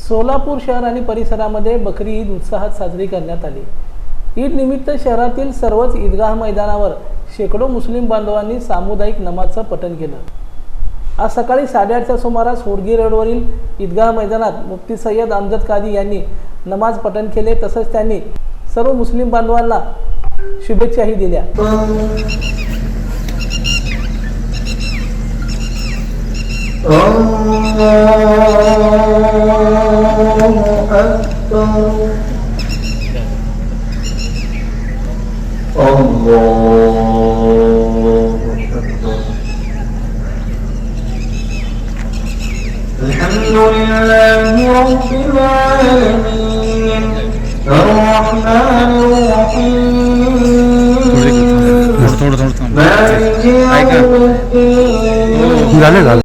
सोलापूर शहर आणि परिसरामध्ये बकरी ईद उत्साहात साजरी करण्यात आली। ईद निमित्त शहरातील सर्वच ईदगाह मैदानावर शेकडो मुस्लिम बांधवांनी सामुदायिक नमाजचं पठण केलं। आज सकाळी 8:30च्या सुमारास होडगी रोडवरील ईदगाह मैदानात मुफ्ती सय्यद अमजद कादी यांनी नमाज पठण केले। तसंच त्यांनी सर्व मुस्लिम बांधवांना शुभेच्छाही दिल्या। अल्हम्दुलिल्लाहि रब्बिल आलमीन अर्रहमानिर रहीम मालिकि यौमिद्दीन झाले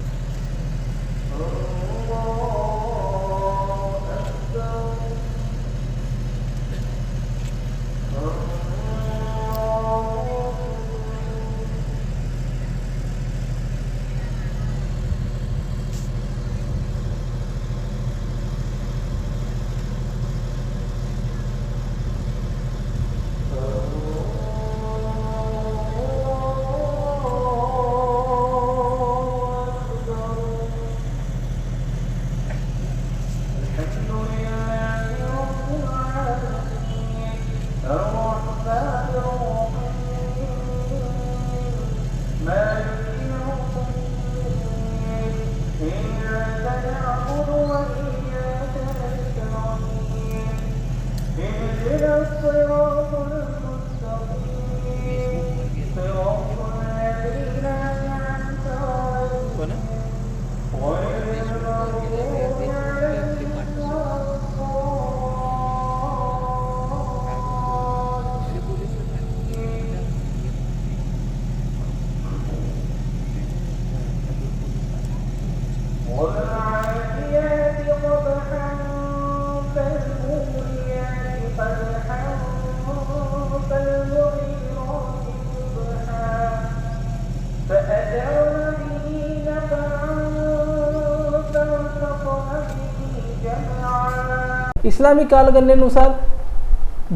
इस्लामी कालगणनेनुसार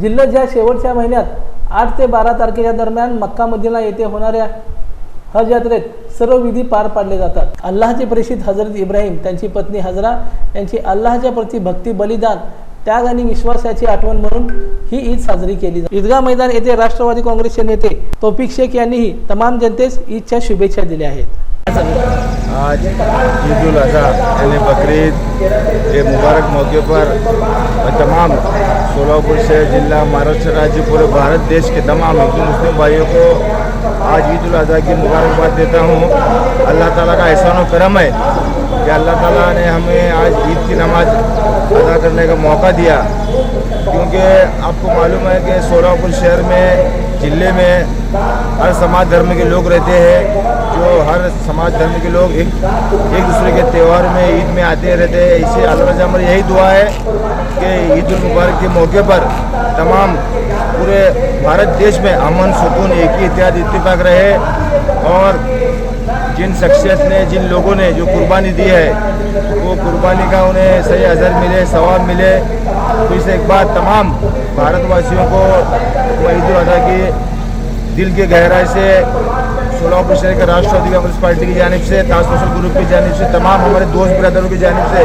जिल्ह्याच्या शेवटच्या महिन्यात 8 ते 12 तारखेच्या दरम्यान मक्का मदिना येथे होणाऱ्या हज यात्रेत सर्व विधी पार पाडले जातात। अल्लाहचे प्रेषित हजरत इब्राहिम, त्यांची पत्नी हजरा यांची अल्लाहच्या प्रती भक्ती, बलिदान, त्याग आणि विश्वासाची आठवण म्हणून ही ईद साजरी केली जाते। ईदगाह मैदान येथे राष्ट्रवादी काँग्रेसचे नेते तौफिक शेख यांनीही तमाम जनतेस ईदच्या शुभेच्छा दिल्या आहेत। आज ईद उल अज़हा यानी बकरीद के मुबारक मौके पर तमाम सोलापुर शहर, जिला, महाराष्ट्र राज्य, पूरे भारत देश के तमाम हिंदू मुस्लिम भाइयों को आज ईद उल अज़हा की मुबारकबाद देता हूँ। अल्लाह ताला का एहसान और करम है कि अल्लाह ताला ने हमें आज ईद की नमाज अदा करने का मौका दिया, क्योंकि आपको मालूम है कि सोलापुर शहर में, ज़िले में हर समाज धर्म के लोग रहते हैं, जो हर समाज धर्म के लोग एक दूसरे के त्यौहार में, ईद में आते रहते हैं। इसे अल्लाह से हमारी यही दुआ है कि ईद उल मुबारक के मौके पर तमाम पूरे भारत देश में अमन, सुकून, एक ही इत्यादि इत्तेफाक रहे और जिन शख्सियत ने, जिन लोगों ने जो कुर्बानी दी है वो कुर्बानी का उन्हें सही अजर मिले, सवाब मिले। तो इसे एक बार तमाम भारतवासियों को ईद उल अज़हा की दिल की गहराई से सोलापुर शहर के राष्ट्रवादी कांग्रेस पार्टी की जानिब से, ताज सोशल ग्रुप की जानिब से, तमाम हमारे दोस्त ब्रदरों की जानिब से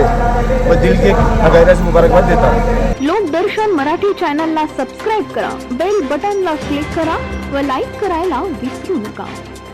मैं दिल की गहराई से मुबारकबाद देता हूँ। लोकदर्शन मराठी चॅनलला सबस्क्राईब करा, बेल बटनला क्लिक करा व लाईक करायला विसरू नका।